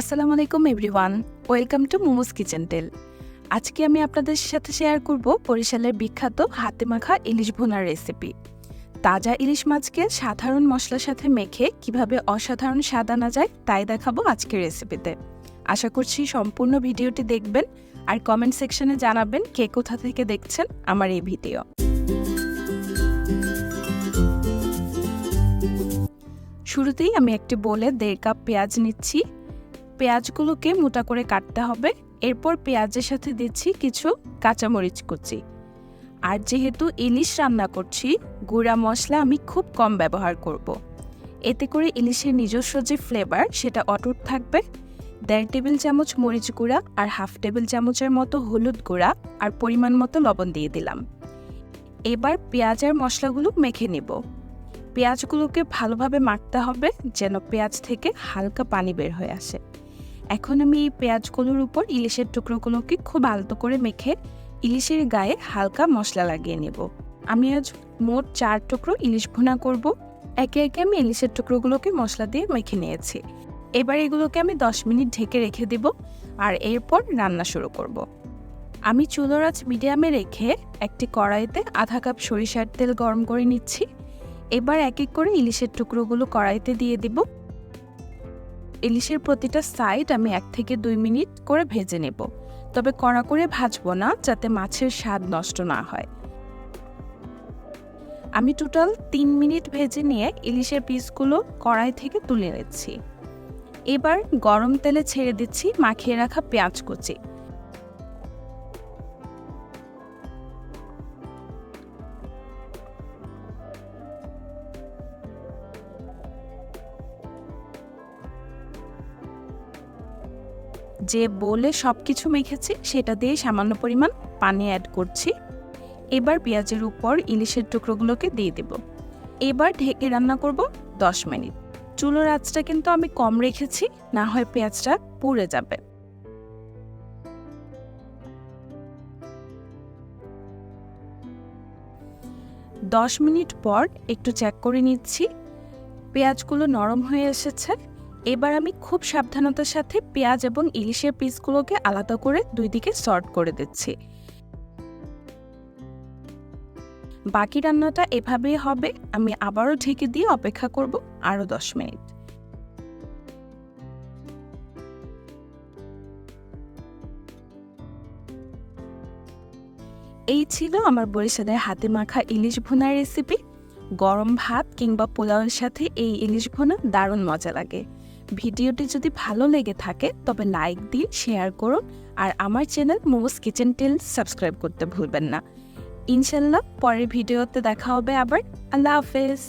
আসসালামু আলাইকুম everyone, welcome to মুমুস kitchen টেল। আজকে আমি আপনাদের সাথে শেয়ার করব বরিশালের বিখ্যাত হাতে মাখা ইলিশ ভুনার রেসিপি। তাজা ইলিশ মাছকে সাধারণ মশলার সাথে মেখে কিভাবে অসাধারণ স্বাদ আনা যায় তাই দেখাবো আজকের রেসিপিতে। আশা করছি সম্পূর্ণ ভিডিওটি দেখবেন আর কমেন্ট সেকশনে জানাবেন কে কোথা থেকে দেখছেন আমার এই ভিডিও। শুরুতেই আমি একটি বোলে 1.5 কাপ পেঁয়াজ নিচ্ছি। পেঁয়াজগুলোকে মোটা করে কাটতে হবে। এরপর পেঁয়াজের সাথে দিচ্ছি কিছু কাঁচামরিচ কুচি। আর যেহেতু ইলিশ রান্না করছি, গুঁড়া মশলা আমি খুব কম ব্যবহার করব। এতে করে ইলিশের নিজস্ব যে ফ্লেভার সেটা অটুট থাকবে। 1.5 টেবিল চামচ মরিচ গুঁড়া আর 1/2 টেবিল চামচের মতো হলুদ গুঁড়া আর পরিমাণ মতো লবণ দিয়ে দিলাম। এবার পেঁয়াজ আর মশলাগুলো মেখে নেব। পেঁয়াজগুলোকে ভালোভাবে মাখতে হবে যেন পেঁয়াজ থেকে হালকা পানি বের হয়ে আসে। এখন আমি এই পেঁয়াজগুলোর উপর ইলিশের টুকরোগুলোকে খুব আলতো করে মেখে ইলিশের গায়ে হালকা মশলা লাগিয়ে নেব। আমি আজ মোট 4 টুকরো ইলিশ ভুনা করব। একে একে আমি ইলিশের টুকরোগুলোকে মশলা দিয়ে মেখে নিয়েছি। এবার এগুলোকে আমি 10 মিনিট ঢেকে রেখে দেব আর এরপর রান্না শুরু করব। আমি চুলার আঁচ মিডিয়ামে রেখে একটি কড়াইতে 1/2 কাপ সরিষার তেল গরম করে নিচ্ছি। এবার এক এক করে ইলিশের টুকরোগুলো কড়াইতে দিয়ে দিব। ইলিশের প্রতিটা সাইড আমি 1 থেকে 2 মিনিট করে ভেজে নেব, তবে কড়া করে ভাজবো না যাতে মাছের স্বাদ নষ্ট না হয়। আমি টোটাল 3 মিনিট ভেজে নিয়ে ইলিশের পিসগুলো কড়াই থেকে তুলে নিচ্ছি। এবার গরম তেলে ছেড়ে দিচ্ছি মাখিয়ে রাখা পেঁয়াজ কুচি। যে বোলে সবকিছু মেখেছি সেটা দিয়ে সামান্য পরিমাণ পানি অ্যাড করছি। এবার পেঁয়াজের উপর ইলিশের টুকরোগুলোকে দিয়ে দেব। এবার ঢেকে রান্না করব 10 মিনিট। চুলোর আঁচটা কিন্তু আমি কম রেখেছি, না হয় পেঁয়াজটা পুড়ে যাবে। দশ মিনিট পর একটু চেক করে নিচ্ছি, পেঁয়াজগুলো নরম হয়ে এসেছে। এবার আমি খুব সাবধানতার সাথে পেঁয়াজ এবং ইলিশের পিসগুলোকে আলাদা করে 2 দিকে সর্ট করে দিচ্ছি। বাকি রান্নাটা এভাবেই হবে। আমি আবারও ঢেকে দিয়ে অপেক্ষা করব আরও 10 মিনিট। এই ছিল আমার বরিশালের হাতে মাখা ইলিশ ভুনার রেসিপি। গরম ভাত কিংবা পোলাওয়ের সাথে এই ইলিশ ভুনা দারুণ মজা লাগে। ভিডিওটি যদি ভালো লেগে থাকে তবে লাইক দিন, শেয়ার করুন আর আমার চ্যানেল মুমুস কিচেন টেল সাবস্ক্রাইব করতে ভুলবেন না। ইনশাল্লাহ পরের ভিডিওতে দেখা হবে আবার। আল্লাহ হাফেজ।